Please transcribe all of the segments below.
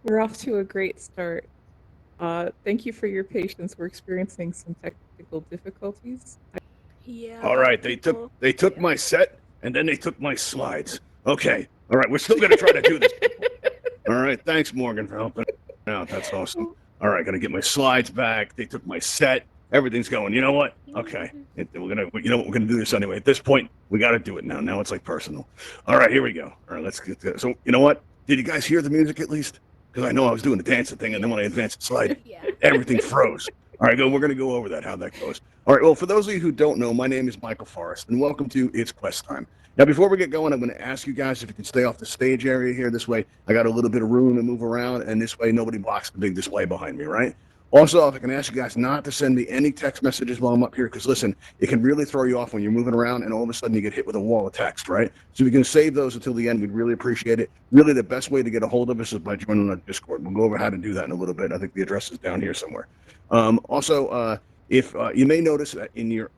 We're off to a great start. Thank you for your patience. We're experiencing some technical difficulties. Yeah, All but right, people, they took my set and then they took my slides. Okay. All right, we're still gonna try to do this. All right, thanks Morgan for helping out. That's awesome. All right, gonna get my slides back. They took my set. Everything's going. You know what? Okay, you know what? We're gonna do this anyway. At this point, we got to do it now. Now it's like personal. All right, here we go. All right, let's get this. So you know what? Did you guys hear the music at least? Because I know I was doing the dancing thing, and then when I advanced the slide, yeah. everything froze. All right, we're gonna go over that how that goes. All right. Well, for those of you who don't know, my name is Michael Forrest, and welcome to It's Quest Time. Now, before we get going, I'm going to ask you guys if you can stay off the stage area here. This way, I got a little bit of room to move around, and this way, nobody blocks the big display behind me, right? Also, if I can ask you guys not to send me any text messages while I'm up here, because listen, it can really throw you off when you're moving around, and all of a sudden you get hit with a wall of text, right? So if you can save those until the end, we'd really appreciate it. Really, the best way to get a hold of us is by joining our Discord. We'll go over how to do that in a little bit. I think the address is down here somewhere. Also, if you may notice that in your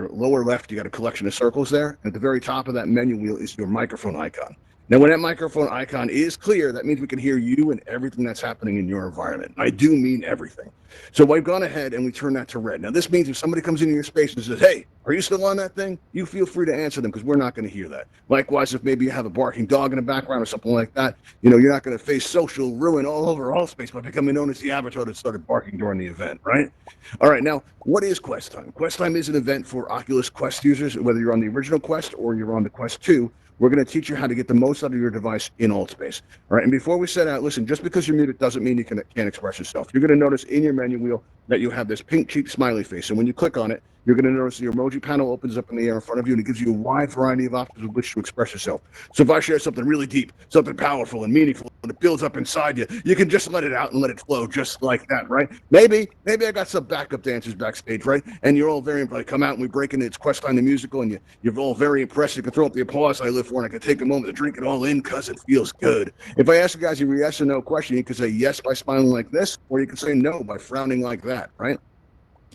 lower left, you got a collection of circles there. At the very top of that menu wheel is your microphone icon. Now, when that microphone icon is clear, that means we can hear you and everything that's happening in your environment. I do mean everything. So we've gone ahead and we turn that to red. Now, this means if somebody comes into your space and says, hey, are you still on that thing? You feel free to answer them because we're not going to hear that. Likewise, if maybe you have a barking dog in the background or something like that, you're not going to face social ruin all over Altspace by becoming known as the avatar that started barking during the event, right? All right, now, what is Quest Time? Quest Time is an event for Oculus Quest users, whether you're on the original Quest or you're on the Quest 2. We're going to teach you how to get the most out of your device in Altspace. All right, and before we set out, listen, just because you're muted doesn't mean you can't express yourself. You're going to notice in your menu wheel that you have this pink cheek smiley face, and when you click on it, you're going to notice the emoji panel opens up in the air in front of you, and it gives you a wide variety of options with which to express yourself. So if I share something really deep, something powerful and meaningful, and it builds up inside you, you can just let it out and let it flow just like that, right? Maybe I got some backup dancers backstage, right? And you're all very like come out and we break into It's Quest Time the musical, and you're all very impressed. You can throw up the applause I live for, and I can take a moment to drink it all in because it feels good. If I ask you guys a yes or no question, you can say yes by smiling like this, or you can say no by frowning like that, right?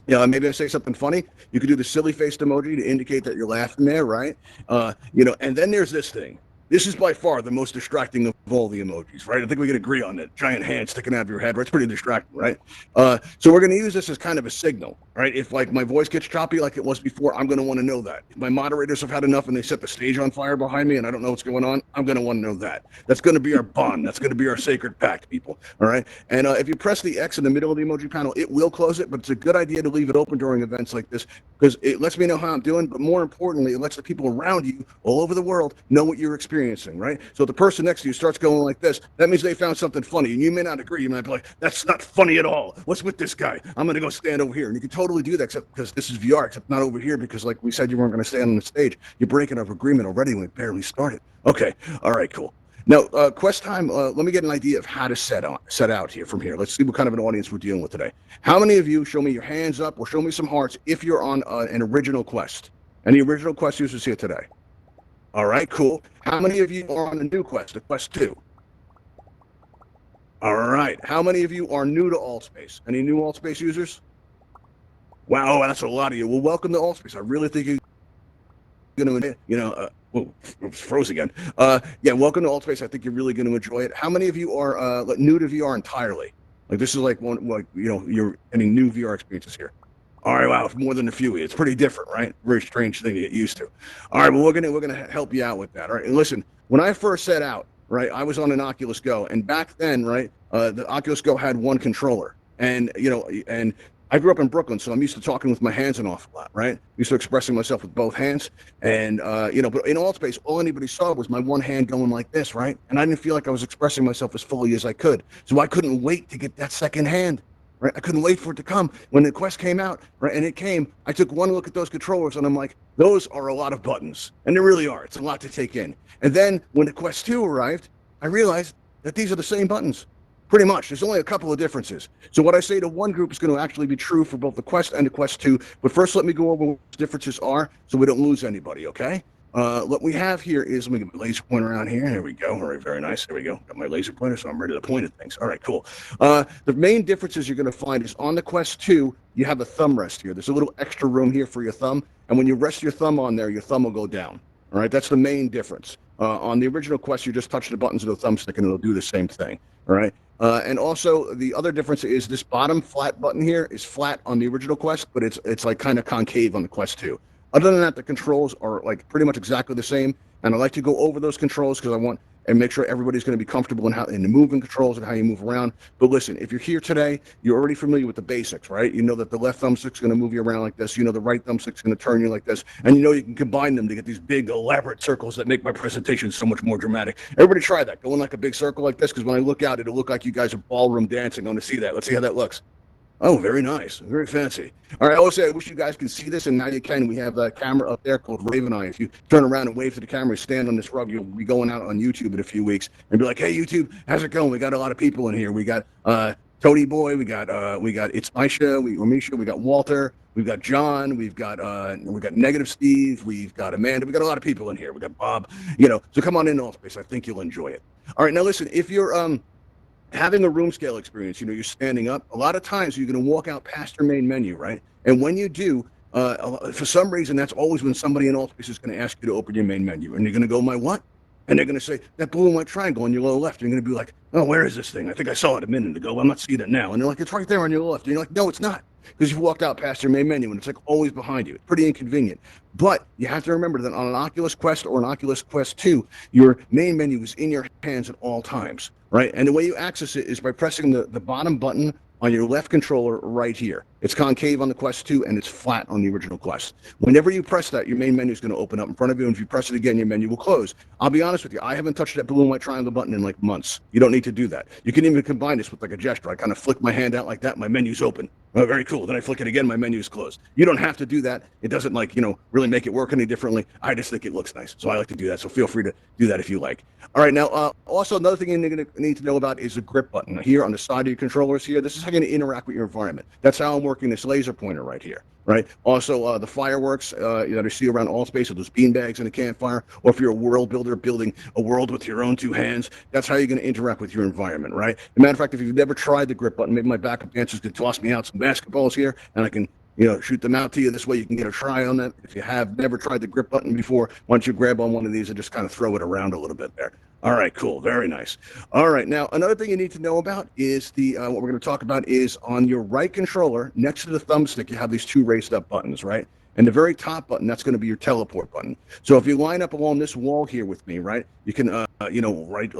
Maybe I say something funny. You could do the silly faced emoji to indicate that you're laughing there, right? And then there's this thing. This is by far the most distracting of all the emojis, right? I think we can agree on that. Giant hand sticking out of your head, right? It's pretty distracting, right? So we're going to use this as kind of a signal, right? If like my voice gets choppy like it was before, I'm going to want to know that. If my moderators have had enough and they set the stage on fire behind me and I don't know what's going on, I'm going to want to know that. That's going to be our bond. That's going to be our sacred pact, people. All right. And if you press the X in the middle of the emoji panel, it will close it, but it's a good idea to leave it open during events like this because it lets me know how I'm doing. But more importantly, it lets the people around you all over the world know what you're experiencing, right? So if the person next to you starts going like this, that means they found something funny. And you may not agree. You might be like, that's not funny at all. What's with this guy? I'm going to go stand over here. And you can totally do that, except because this is VR, except not over here because, like we said, you weren't going to stand on the stage. You're breaking our agreement already when it barely started. Okay. All right, cool. Now, Quest Time, let me get an idea of how to set out here from here. Let's see what kind of an audience we're dealing with today. How many of you, show me your hands up or show me some hearts if you're on an original Quest? Any original Quest users here today? All right, cool. How many of you are on the new Quest, the Quest 2? All right. How many of you are new to Altspace? Any new Altspace users? Wow, that's a lot of you. Well, welcome to Altspace. I really think you're going to, froze again. Welcome to Altspace. I think you're really going to enjoy it. How many of you are new to VR entirely? Like this is like you're any new VR experiences here. All right, wow, it's more than a few. It's pretty different, right? Very strange thing to get used to. All right, well, we're gonna help you out with that. All right, and listen, when I first set out, right, I was on an Oculus Go, and back then, right, the Oculus Go had one controller, and I grew up in Brooklyn, so I'm used to talking with my hands an awful lot, right? Used to expressing myself with both hands. And, but in Altspace, all anybody saw was my one hand going like this, right? And I didn't feel like I was expressing myself as fully as I could. So I couldn't wait to get that second hand, right? I couldn't wait for it to come. When the Quest came out, right, and it came, I took one look at those controllers and I'm like, those are a lot of buttons. And they really are. It's a lot to take in. And then when the Quest 2 arrived, I realized that these are the same buttons. Pretty much. There's only a couple of differences. So what I say to one group is going to actually be true for both the Quest and the Quest 2. But first, let me go over what the differences are so we don't lose anybody, okay? What we have here is, let me get my laser pointer around here. There we go. All right, very nice. There we go. Got my laser pointer, so I'm ready to point at things. All right, cool. The main differences you're going to find is on the Quest 2, you have a thumb rest here. There's a little extra room here for your thumb. And when you rest your thumb on there, your thumb will go down. All right, that's the main difference. On the original Quest, you just touch the buttons of the thumbstick and it'll do the same thing. All right. And also the other difference is this bottom flat button here is flat on the original Quest, but it's like kind of concave on the Quest 2. Other than that, the controls are like pretty much exactly the same. And I like to go over those controls because I want and make sure everybody's going to be comfortable in the moving controls and how you move around. But listen, if you're here today, you're already familiar with the basics, right? You know that the left thumbstick's going to move you around like this. You know the right thumbstick's going to turn you like this. And you know you can combine them to get these big, elaborate circles that make my presentation so much more dramatic. Everybody try that. Go in like a big circle like this because when I look out, it'll look like you guys are ballroom dancing. I want to see that. Let's see how that looks. Oh, very nice. Very fancy. All right. I always say I wish you guys could see this, and now you can. We have a camera up there called Ravenhall. If you turn around and wave to the camera, stand on this rug, you'll be going out on YouTube in a few weeks and be like, hey, YouTube, how's it going? We got a lot of people in here. We got Toady Boy. We got It's Misha. We got Walter. We've got John. We've got Negative Steve. We've got Amanda. We got a lot of people in here. We got Bob. So come on in, Altspace. I think you'll enjoy it. All right. Now, listen, if you're having a room scale experience, you're standing up, a lot of times you're going to walk out past your main menu, right? And when you do, for some reason, that's always when somebody in Altspace is going to ask you to open your main menu. And you're going to go, my what? And they're going to say, that blue and white triangle on your lower left. And you're going to be like, oh, where is this thing? I think I saw it a minute ago. I'm not seeing it now. And they're like, it's right there on your left. And you're like, no, it's not. Because you've walked out past your main menu and it's like always behind you. It's pretty inconvenient. But you have to remember that on an Oculus Quest or an Oculus Quest 2, your main menu is in your hands at all times, right? And the way you access it is by pressing the bottom button on your left controller right here. It's concave on the Quest 2 and it's flat on the original Quest. Whenever you press that, your main menu is going to open up in front of you. And if you press it again, your menu will close. I'll be honest with you, I haven't touched that blue and white triangle button in like months. You don't need to do that. You can even combine this with like a gesture. I kind of flick my hand out like that, my menu's open. Oh, very cool. Then I flick it again, my menu is closed. You don't have to do that. It doesn't really make it work any differently. I just think it looks nice. So I like to do that. So feel free to do that if you like. All right. Now, also another thing you're going to need to know about is the grip button here on the side of your controllers here. This is how you're going to interact with your environment. That's how I'm working this laser pointer right here. Right. Also, the fireworks that you see around Altspace with those beanbags and a campfire, or if you're a world builder building a world with your own two hands, that's how you're going to interact with your environment. Right. As a matter of fact, if you've never tried the grip button, maybe my backup dancers could toss me out some basketballs here and I can shoot them out to you. This way you can get a try on that. If you have never tried the grip button before, why don't you grab on one of these and just kind of throw it around a little bit there. All right, cool. Very nice. All right. Now, another thing you need to know about is what we're going to talk about is on your right controller, next to the thumbstick, you have these two raised up buttons, right? And the very top button, that's going to be your teleport button. So if you line up along this wall here with me, right, you can,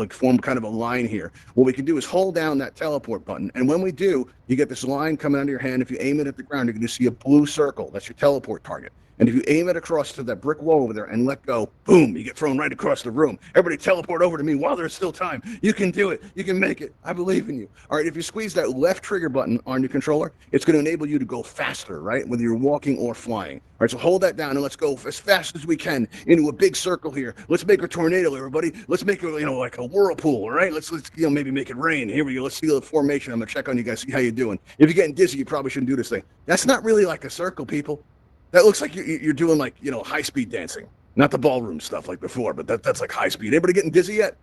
form kind of a line here. What we can do is hold down that teleport button. And when we do, you get this line coming out of your hand. If you aim it at the ground, you're going to see a blue circle. That's your teleport target. And if you aim it across to that brick wall over there and let go, boom, you get thrown right across the room. Everybody teleport over to me while there's still time. You can do it. You can make it. I believe in you. All right, if you squeeze that left trigger button on your controller, it's going to enable you to go faster, right, whether you're walking or flying. All right, so hold that down and let's go as fast as we can into a big circle here. Let's make a tornado, everybody. Let's make it, like a whirlpool, all right? Let's maybe make it rain. Here we go. Let's see the formation. I'm going to check on you guys, see how you're doing. If you're getting dizzy, you probably shouldn't do this thing. That's not really like a circle, people. That looks like you're doing high-speed dancing. Not the ballroom stuff like before, but that's like high-speed. Anybody getting dizzy yet?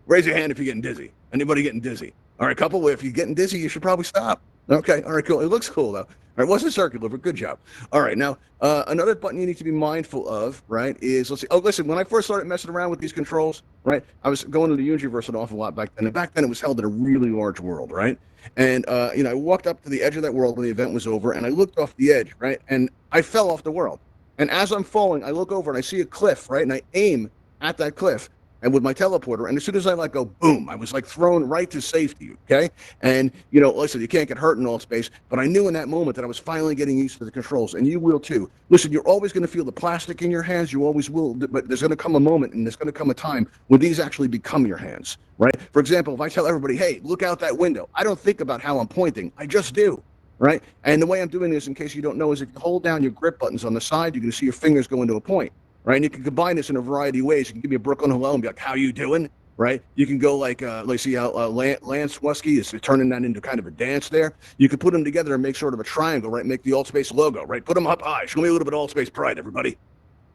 Raise your hand if you're getting dizzy. Anybody getting dizzy? All right, couple, if you're getting dizzy, you should probably stop. Okay, all right, cool. It looks cool, though. All right, it wasn't circular, but good job. All right, now, another button you need to be mindful of, right, is, let's see. Oh, listen, when I first started messing around with these controls, right, I was going to the Universe an awful lot back then. And back then, it was held in a really large world, right? And, I walked up to the edge of that world when the event was over, and I looked off the edge, right? And I fell off the world. And as I'm falling, I look over and I see a cliff, right? And I aim at that cliff. and with my teleporter, and as soon as I let go, boom, I was like thrown right to safety, okay? And, you know, listen, you can't get hurt in Altspace, but I knew in that moment that I was finally getting used to the controls, and you will too. Listen, you're always going to feel the plastic in your hands, you always will, but there's going to come a moment, and there's going to come a time when these actually become your hands, right? For example, if I tell everybody, hey, look out that window, I don't think about how I'm pointing, I just do. Right? And the way I'm doing this, in case you don't know, is if you hold down your grip buttons on the side, you're going to see your fingers go into a point. Right? And you can combine this in a variety of ways. You can give me a Brooklyn hello and be like, how you doing? Right? You can go like, let's see how Lance Wusky is turning that into kind of a dance there. You can put them together and make sort of a triangle, right? Make the Altspace logo, right? Put them up high. Show me a little bit of Altspace pride, everybody.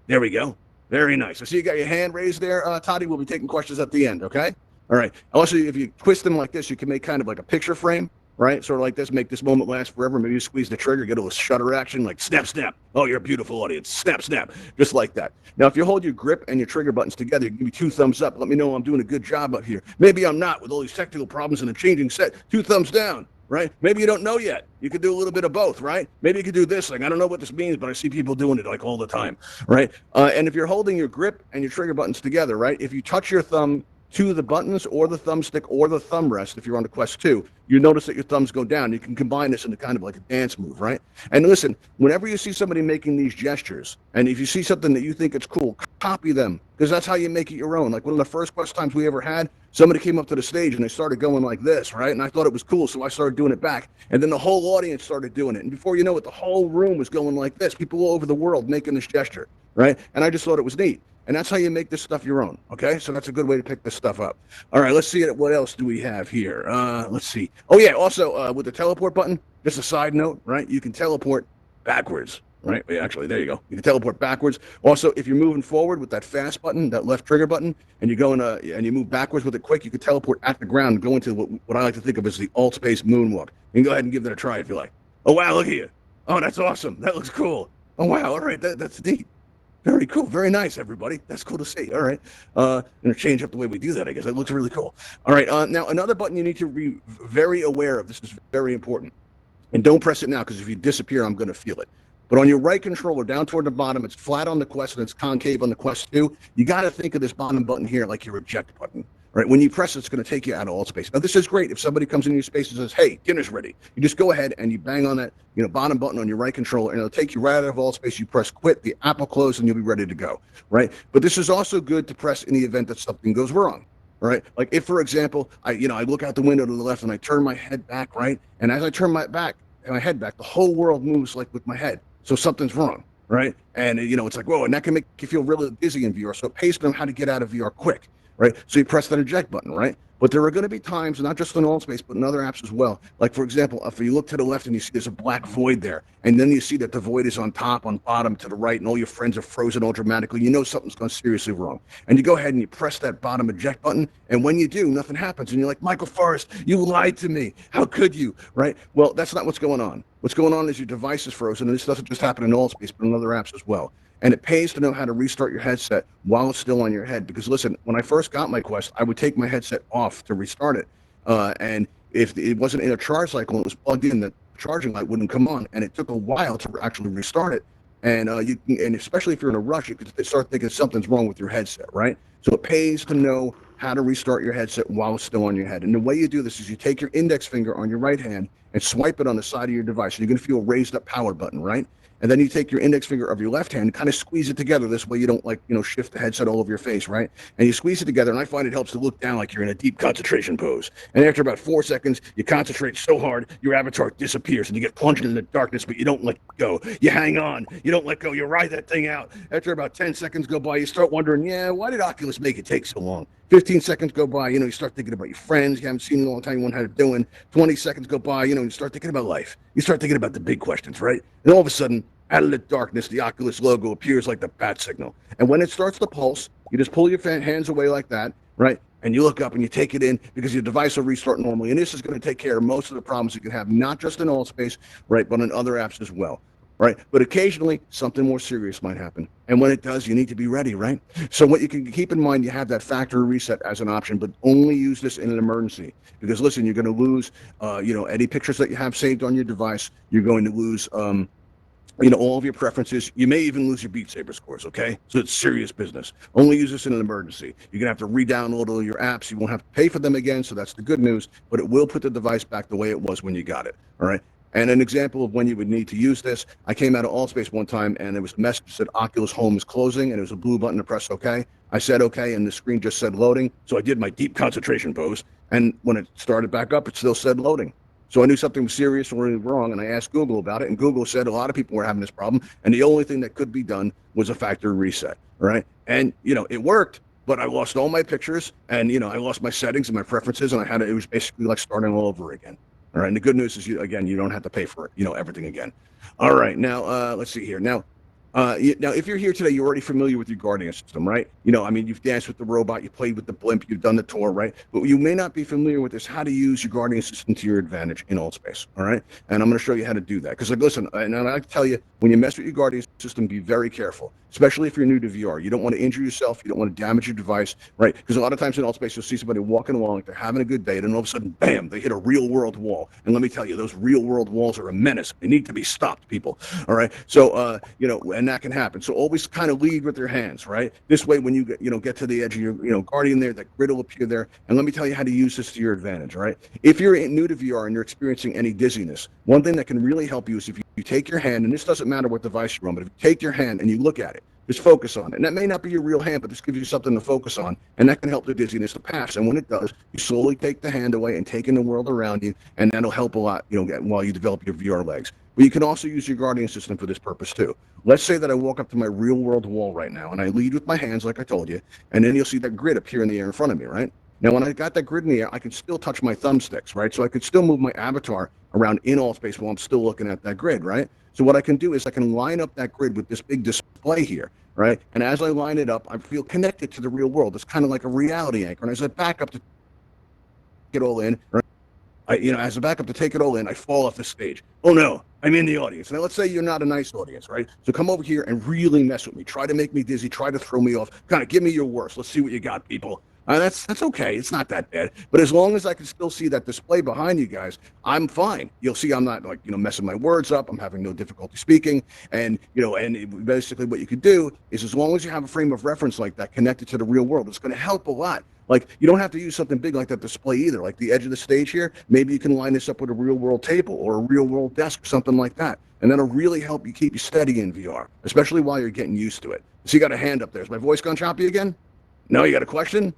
There we go. Very nice. I see you got your hand raised there, Toddy. We'll be taking questions at the end, okay? All right. Also, if you twist them like this, you can make kind of like a picture frame, right? Sort of like this, make this moment last forever. Maybe you squeeze the trigger, get a little shutter action, like snap, snap. Oh, you're a beautiful audience. Snap, snap. Just like that. Now, if you hold your grip and your trigger buttons together, you give me 2 thumbs up. Let me know I'm doing a good job up here. Maybe I'm not with all these technical problems and a changing set. 2 thumbs down, right? Maybe you don't know yet. You could do a little bit of both, right? Maybe you could do this thing. I don't know what this means, but I see people doing it like all the time, right? And if you're holding your grip and your trigger buttons together, right? If you touch your thumb to the buttons or the thumbstick or the thumb rest, if you're on the Quest 2, you notice that your thumbs go down. You can combine this into kind of like a dance move, right? And listen, whenever you see somebody making these gestures, and if you see something that you think it's cool, copy them, because that's how you make it your own. Like one of the first Quest times we ever had, somebody came up to the stage and they started going like this, right? And I thought it was cool, so I started doing it back. And then the whole audience started doing it. And before you know it, the whole room was going like this. People all over the world making this gesture, right? And I just thought it was neat. And that's how you make this stuff your own, okay? So that's a good way to pick this stuff up. All right, let's see what else do we have here. Let's see. Oh, yeah, also with the teleport button, just a side note, right? You can teleport backwards, right? Actually, there you go. You can teleport backwards. Also, if you're moving forward with that fast button, that left trigger button, and you go and you move backwards with it quick, you can teleport at the ground and go into what I like to think of as the Altspace moonwalk. You can go ahead and give that a try if you like. Oh, wow, look at you. Oh, that's awesome. That looks cool. Oh, wow, all right, that's neat. Very cool. Very nice, everybody. That's cool to see. All right. I'm going to change up the way we do that, I guess. It looks really cool. All right. Now, another button you need to be very aware of. This is very important. And don't press it now, because if you disappear, I'm going to feel it. But on your right controller, down toward the bottom, it's flat on the Quest and it's concave on the Quest 2. You got to think of this bottom button here like your eject button. Right? When you press it, it's going to take you out of Altspace. Now, this is great. If somebody comes in your space and says, hey, dinner's ready, you just go ahead and you bang on that bottom button on your right controller, and it'll take you right out of Altspace. You press quit, the app will close, and you'll be ready to go. Right? But this is also good to press in the event that something goes wrong. Right? Like if, for example, I look out the window to the left and I turn my head back, right? And as I turn my head back, the whole world moves like with my head. So something's wrong. Right? And, it's like, whoa, and that can make you feel really dizzy in VR. So it pays them how to get out of VR quick. Right? So you press that eject button, right? But there are going to be times, not just in Altspace, but in other apps as well. Like, for example, if you look to the left and you see there's a black void there, and then you see that the void is on top, on bottom, to the right, and all your friends are frozen all dramatically, you know something's gone seriously wrong. And you go ahead and you press that bottom eject button, and when you do, nothing happens. And you're like, Michael Forrest, you lied to me. How could you? Right? Well, that's not what's going on. What's going on is your device is frozen, and this doesn't just happen in Altspace, but in other apps as well. And it pays to know how to restart your headset while it's still on your head. Because listen, when I first got my Quest, I would take my headset off to restart it. And if it wasn't in a charge cycle and it was plugged in, the charging light wouldn't come on. And it took a while to actually restart it. And and especially if you're in a rush, you could start thinking something's wrong with your headset, right? So it pays to know how to restart your headset while it's still on your head. And the way you do this is you take your index finger on your right hand and swipe it on the side of your device. And you're going to feel a raised up power button, right? And then you take your index finger of your left hand and kind of squeeze it together. This way you don't shift the headset all over your face, right? And you squeeze it together, and I find it helps to look down like you're in a deep concentration pose. And after about 4 seconds, you concentrate so hard, your avatar disappears, and you get plunged in the darkness, but you don't let go. You hang on. You don't let go. You ride that thing out. After about 10 seconds go by, you start wondering, why did Oculus make it take so long? 15 seconds go by, you start thinking about your friends you haven't seen in a long time, you wonder how they're doing. 20 seconds go by, you start thinking about life. You start thinking about the big questions, right? And all of a sudden, out of the darkness, the Oculus logo appears like the bat signal. And when it starts to pulse, you just pull your hands away like that, right? And you look up and you take it in because your device will restart normally. And this is going to take care of most of the problems you can have, not just in Altspace, right, but in other apps as well. Right? But occasionally, something more serious might happen. And when it does, you need to be ready, right? So what you can keep in mind, you have that factory reset as an option, but only use this in an emergency. Because listen, you're going to lose, any pictures that you have saved on your device. You're going to lose all of your preferences. You may even lose your Beat Saber scores, okay? So it's serious business. Only use this in an emergency. You're going to have to re-download all your apps. You won't have to pay for them again, so that's the good news, but it will put the device back the way it was when you got it, all right? And an example of when you would need to use this, I came out of Altspace one time, and there was a message that said Oculus Home is closing, and it was a blue button to press OK. I said OK, and the screen just said loading, so I did my deep concentration pose, and when it started back up, it still said loading. So I knew something was serious or wrong, and I asked Google about it, and Google said a lot of people were having this problem, and the only thing that could be done was a factory reset, right? And, it worked, but I lost all my pictures, and, I lost my settings and my preferences, and it was basically like starting all over again. All right, and the good news is, you don't have to pay for it, everything again. All right, now, let's see here. Now, if you're here today, you're already familiar with your Guardian system, right? You've danced with the robot, you played with the blimp, you've done the tour, right? But you may not be familiar with this, how to use your Guardian system to your advantage in Altspace, all right? And I'm going to show you how to do that. Because, listen, and I tell you, when you mess with your Guardian system, be very careful, especially if you're new to VR. You don't want to injure yourself. You don't want to damage your device, right? Because a lot of times in Altspace, you'll see somebody walking along, like they're having a good day, and then all of a sudden, bam, they hit a real-world wall. And let me tell you, those real-world walls are a menace. They need to be stopped, people, all right? So, and that can happen. So always kind of lead with your hands, right? This way, when you get to the edge of your Guardian there, that grid will appear there. And let me tell you how to use this to your advantage, all right? If you're new to VR and you're experiencing any dizziness, one thing that can really help you is if you take your hand, and this doesn't matter what device you're on, but if you take your hand and you look at it, just focus on it. And that may not be your real hand, but this gives you something to focus on, and that can help the dizziness to pass. And when it does, you slowly take the hand away and take in the world around you, and that'll help a lot, while you develop your VR legs. But you can also use your Guardian system for this purpose too. Let's say that I walk up to my real world wall right now, and I lead with my hands like I told you, and then you'll see that grid appear in the air in front of me, right? Now, when I got that grid in the air, I can still touch my thumbsticks, right? So I could still move my avatar around in Altspace while I'm still looking at that grid, right? So what I can do is I can line up that grid with this big display here, right? And as I line it up, I feel connected to the real world. It's kind of like a reality anchor. And as I back up to get all in, right? As a backup to take it all in, I fall off the stage. Oh no, I'm in the audience. Now let's say you're not a nice audience, right? So come over here and really mess with me. Try to make me dizzy. Try to throw me off. Kind of give me your worst. Let's see what you got, people. That's okay. It's not that bad. But as long as I can still see that display behind you guys, I'm fine. You'll see I'm not messing my words up. I'm having no difficulty speaking. And basically what you could do is, as long as you have a frame of reference like that connected to the real world, it's going to help a lot. Like, you don't have to use something big like that display either. Like the edge of the stage here, maybe you can line this up with a real world table or a real world desk or something like that. And that'll really help you keep you steady in VR, especially while you're getting used to it. So you got a hand up there. Is my voice gone choppy again? No, you got a question?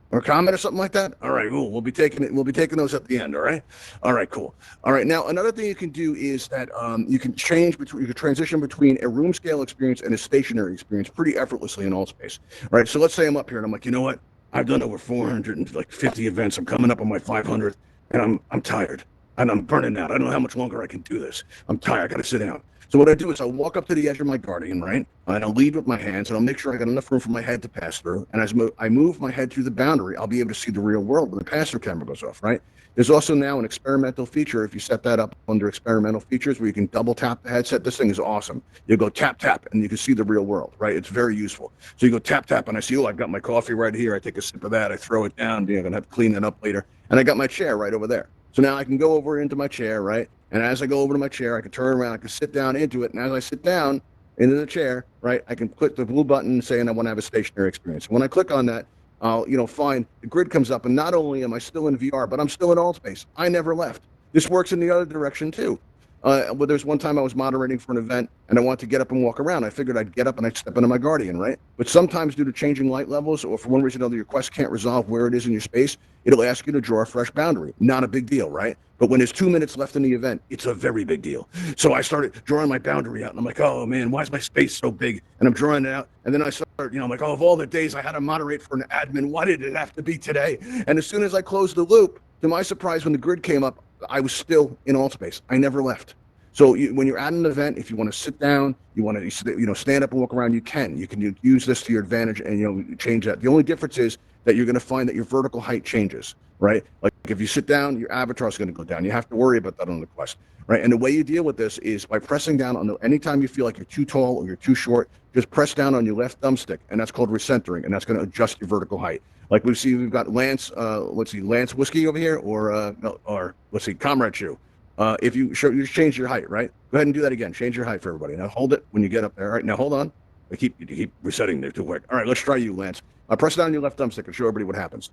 Or comment or something like that? All right, cool. We'll be taking those at the end. All right. All right, cool. All right. Now, another thing you can do is that you can transition between a room scale experience and a stationary experience pretty effortlessly in Altspace. All right. So let's say I'm up here and I'm like, you know what? I've done over 450 events. I'm coming up on my 500th, and I'm tired and I'm burning out. I don't know how much longer I can do this. I'm tired. I got to sit down. So what I do is I'll walk up to the edge of my Guardian, right? And I'll lead with my hands, and I'll make sure I got enough room for my head to pass through. And as I move my head through the boundary, I'll be able to see the real world when the pass-through camera goes off, right? There's also now an experimental feature, if you set that up under experimental features, where you can double tap the headset. This thing is awesome. You go tap, tap, and you can see the real world, right? It's very useful. So you go tap, tap, and I see, I've got my coffee right here. I take a sip of that. I throw it down. I'm going to have to clean it up later. And I got my chair right over there. So now I can go over into my chair, right? And as I go over to my chair, I can turn around, I can sit down into it. And as I sit down into the chair, right, I can click the blue button saying I want to have a stationary experience. When I click on that, I'll, find the grid comes up. And not only am I still in VR, but I'm still in Altspace. I never left. This works in the other direction too. Well, there's one time I was moderating for an event and I wanted to get up and walk around. I figured I'd get up and I'd step into my Guardian, right? But sometimes due to changing light levels or for one reason or another, your Quest can't resolve where it is in your space. It'll ask you to draw a fresh boundary. Not a big deal, right? But when there's 2 minutes left in the event, it's a very big deal. So I started drawing my boundary out and I'm like, oh man, why is my space so big? And I'm drawing it out. And then I start, I'm like, oh, of all the days I had to moderate for an admin, why did it have to be today? And as soon as I closed the loop, to my surprise, when the grid came up, I was still in Altspace. I never left. So when you're at an event, if you want to sit down, you want to stand up and walk around, you can. You can use this to your advantage and change that. The only difference is that you're going to find that your vertical height changes, right? Like if you sit down, your avatar is going to go down. You have to worry about that on the Quest, right? And the way you deal with this is by pressing down on anytime you feel like you're too tall or you're too short, just press down on your left thumbstick, and that's called recentering, and that's going to adjust your vertical height. Like we've got Lance, Lance Whiskey over here, or let's see, Comrade Chew. If you show, you just change your height, right? Go ahead and do that again. Change your height for everybody. Now hold it when you get up there. All right, now hold on. You keep resetting there too quick. All right, let's try you, Lance. Press down your left thumbstick and show everybody what happens.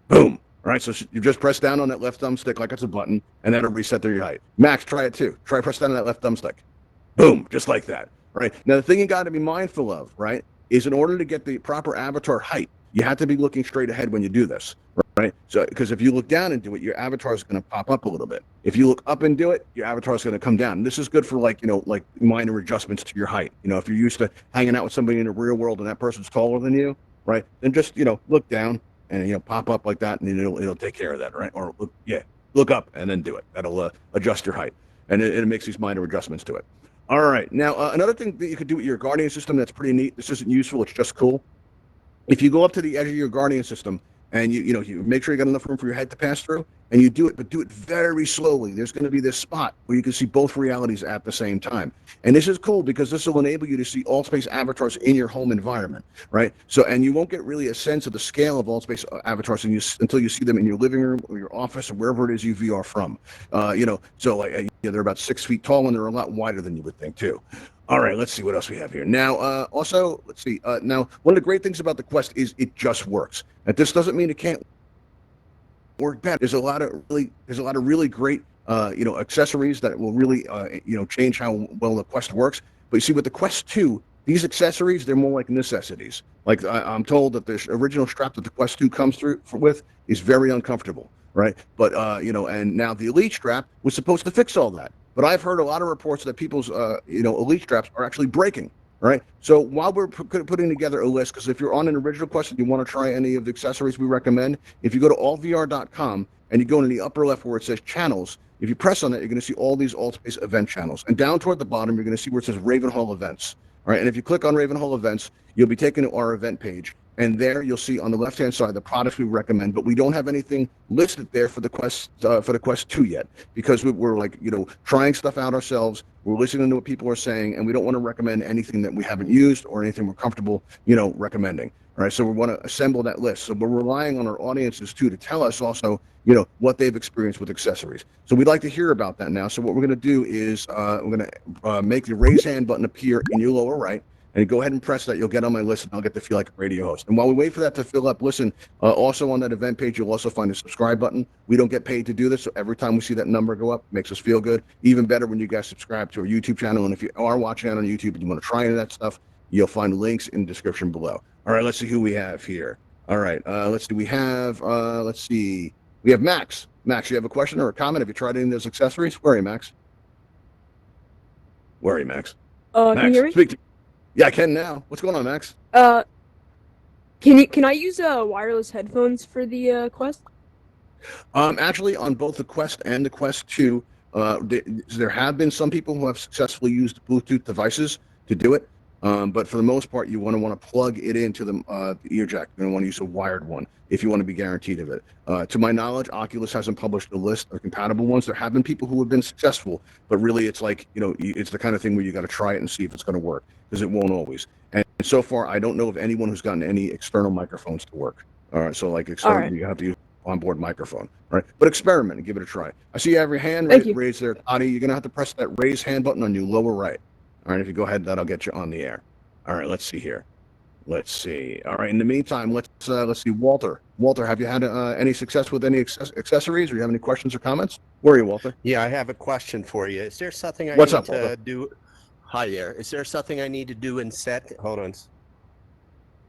Boom. All right, so you just press down on that left thumbstick like it's a button, and that'll reset your height. Max, try it too. Try press down on that left thumbstick. Boom, just like that. Right. Now, the thing you got to be mindful of, right, is in order to get the proper avatar height, you have to be looking straight ahead when you do this, right? So, because if you look down and do it, your avatar is going to pop up a little bit. If you look up and do it, your avatar is going to come down. And this is good for like minor adjustments to your height. If you're used to hanging out with somebody in the real world and that person's taller than you, right? Then just look down and pop up like that, and it'll take care of that, right? Or look up and then do it. That'll adjust your height, and it makes these minor adjustments to it. All right. Now, another thing that you could do with your Guardian system that's pretty neat. This isn't useful. It's just cool. If you go up to the edge of your Guardian system and you make sure you got enough room for your head to pass through, and you do it, but do it very slowly. There's going to be this spot where you can see both realities at the same time. And this is cool because this will enable you to see Altspace avatars in your home environment, right? So, and you won't get really a sense of the scale of Altspace avatars until you see them in your living room or your office or wherever it is you VR from. So they're about 6 feet tall and they're a lot wider than you would think too. All right, let's see what else we have here. Now, also, let's see. Now, one of the great things about the Quest is it just works. And this doesn't mean it can't work better. There's a lot of really great, accessories that will really, change how well the Quest works. But you see, with the Quest 2, these accessories, they're more like necessities. Like I'm told that the original strap that the Quest 2 comes with is very uncomfortable, right? But, and now the Elite strap was supposed to fix all that. But I've heard a lot of reports that people's, Elite straps are actually breaking, right? So while we're putting together a list, because if you're on an original Quest and you want to try any of the accessories we recommend, if you go to altvr.com and you go in the upper left where it says channels, if you press on that, you're going to see all these Altspace event channels. And down toward the bottom, you're going to see where it says Ravenhall events. All right, and if you click on Ravenhall events, you'll be taken to our event page. And there you'll see on the left-hand side the products we recommend, but we don't have anything listed there for the Quest 2 yet, because we're trying stuff out ourselves. We're listening to what people are saying, and we don't want to recommend anything that we haven't used or anything we're comfortable, recommending. All right, so we want to assemble that list. So we're relying on our audiences too to tell us also, what they've experienced with accessories. So we'd like to hear about that now. So what we're going to do is we're going to make the raise hand button appear in your lower right. And go ahead and press that. You'll get on my list, and I'll get to feel like a radio host. And while we wait for that to fill up, listen, also on that event page, you'll also find a subscribe button. We don't get paid to do this, so every time we see that number go up, it makes us feel good. Even better when you guys subscribe to our YouTube channel. And if you are watching on YouTube and you want to try any of that stuff, you'll find links in the description below. All right, let's see who we have here. All right, let's see. We have Max. Max, you have a question or a comment? Have you tried any of those accessories? Where are you, Max? Where are you, Max? Max, can you hear me? Speak to Yeah, I can now. What's going on, Max? Can I use wireless headphones for the Quest? Actually, on both the Quest and the Quest 2, there have been some people who have successfully used Bluetooth devices to do it. But for the most part, you want to plug it into the ear jack. You're going to want to use a wired one if you want to be guaranteed of it. To my knowledge, Oculus hasn't published a list of compatible ones. There have been people who have been successful, but really it's like, it's the kind of thing where you got to try it and see if it's going to work, because it won't always. And so far, I don't know of anyone who's gotten any external microphones to work. All right, so you have to use onboard microphone, right? But experiment and give it a try. I see you have your hand raised there, Toddy. You're going to have to press that raise hand button on your lower right. All right, if you go ahead, that'll get you on the air. All right, let's see here. Let's see. All right, in the meantime, let's see, Walter. Walter, have you had any success with any accessories, or you have any questions or comments? Where are you, Walter? Yeah, I have a question for you. Is there something I What's need up, to Walter? do? Hi there. Is there something I need to do in Hold on.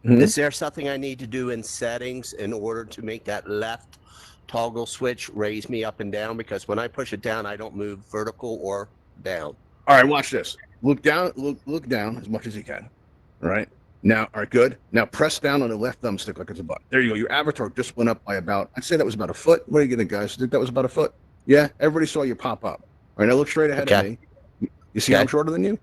Mhm. Is there something I need to do in settings in order to make that left toggle switch raise me up and down? Because when I push it down, I don't move vertical or down. All right, watch this. Look down. Look down as much as you can. All right. Now, all right, good. Now press down on the left thumbstick like it's a button. There you go. Your avatar just went up by about, I'd say that was about a foot. What do you think, guys? Think that was about a foot? Yeah, everybody saw you pop up. All right, now look straight ahead of me. You see I'm shorter than you?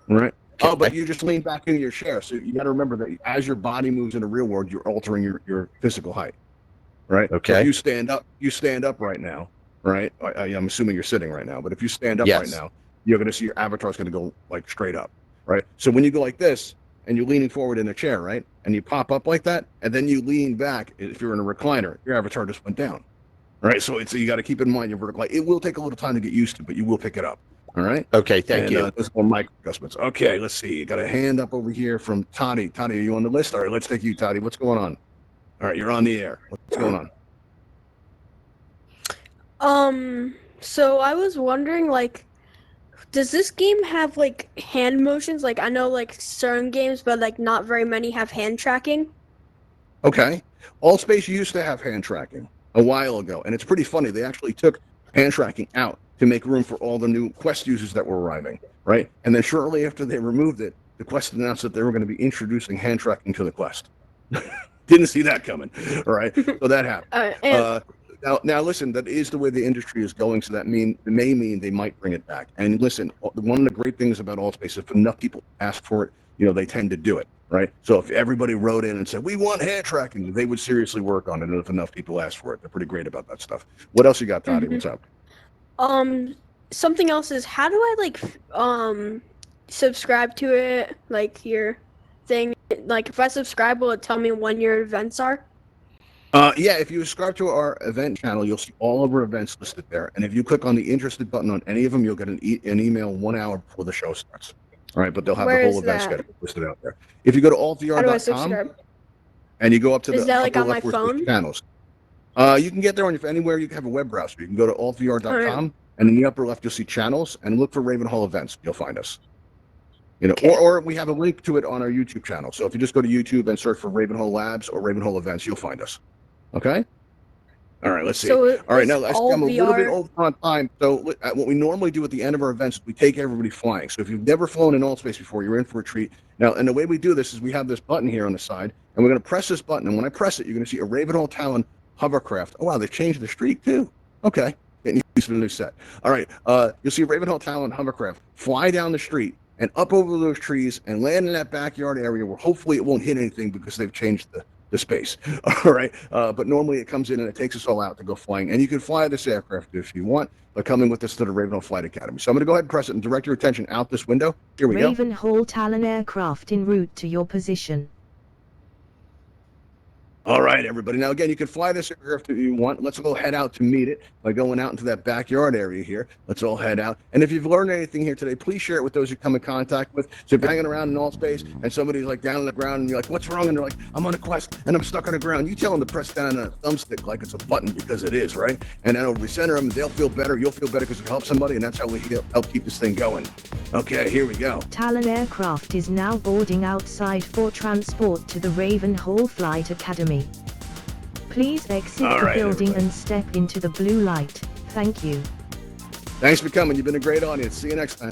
All right. Oh, but you just lean back into your chair. So you got to remember that as your body moves in the real world, you're altering your physical height. Right? Okay. So if you stand up right now, right? I'm assuming you're sitting right now, but if you stand up right now, you're going to see your avatar is going to go like straight up, right? So when you go like this and you're leaning forward in a chair, right? And you pop up like that, and then you lean back, if you're in a recliner, your avatar just went down, All right, so you got to keep in mind your vertical height. It will take a little time to get used to, but you will pick it up. All right. Okay, thank you. Those more micro adjustments. Okay, let's see. You got a hand up over here from Toddy. Toddy, are you on the list? All right, let's take you, Toddy. What's going on? All right, you're on the air. What's going on? So I was wondering, like, does this game have like hand motions? Like, I know like certain games, but like not very many have hand tracking. Okay. Altspace used to have hand tracking a while ago, and it's pretty funny. They actually took hand tracking out to make room for all the new Quest users that were arriving, right? And then shortly after they removed it, the Quest announced that they were going to be introducing hand tracking to the Quest. Didn't see that coming, all right? So that happened. Now, listen, that is the way the industry is going, so that may mean they might bring it back. And listen, one of the great things about Altspace, if enough people ask for it, they tend to do it, right? So if everybody wrote in and said, we want hand tracking, they would seriously work on it if enough people asked for it. They're pretty great about that stuff. What else you got, Toddy? What's up? Something else is, how do I like subscribe to it, like your thing? Like, if I subscribe, will it tell me when your events are? Yeah, if you subscribe to our event channel, you'll see all of our events listed there. And if you click on the interested button on any of them, you'll get an email 1 hour before the show starts. All right, but they'll have the whole event schedule listed out there. If you go to altvr.com and you go up to is the that like upper on my left where it says phone? channels, you can get there anywhere you have a web browser. You can go to altvr.com and in the upper left you'll see channels and look for Ravenhall events. You'll find us. Or we have a link to it on our YouTube channel. So if you just go to YouTube and search for Ravenhall Labs or Ravenhall events, you'll find us. Okay. All right. Let's see. So all right. Now I'm a little VR... bit over on time. So what we normally do at the end of our events is we take everybody flying. So if you've never flown in Altspace before, you're in for a treat. Now, and the way we do this is we have this button here on the side, and we're going to press this button. And when I press it, you're going to see a Ravenhall Talon hovercraft. Oh wow, they've changed the streak too. Okay. Getting used to the new set. All right. You'll see a Ravenhall Talon hovercraft fly down the street and up over those trees and land in that backyard area where hopefully it won't hit anything because they've changed the space. All right. But normally it comes in and it takes us all out to go flying. And you can fly this aircraft if you want by coming with us to the Ravenhall Flight Academy. So I'm going to go ahead and press it and direct your attention out this window. Here we go. Ravenhall Talon aircraft en route to your position. All right, everybody. Now, again, you can fly this aircraft if you want. Let's go head out to meet it by going out into that backyard area here. Let's all head out. And if you've learned anything here today, please share it with those you come in contact with. So if you're hanging around in Altspace and somebody's like down on the ground and you're like, what's wrong? And they're like, I'm on a quest and I'm stuck on the ground. You tell them to press down on a thumbstick like it's a button because it is, right? And then over center them, they'll feel better. You'll feel better because it helps somebody. And that's how we help keep this thing going. Okay, here we go. Talon aircraft is now boarding outside for transport to the Ravenhall Flight Academy. Please exit the building and step into the blue light. Thank you. Thanks for coming. You've been a great audience. See you next time.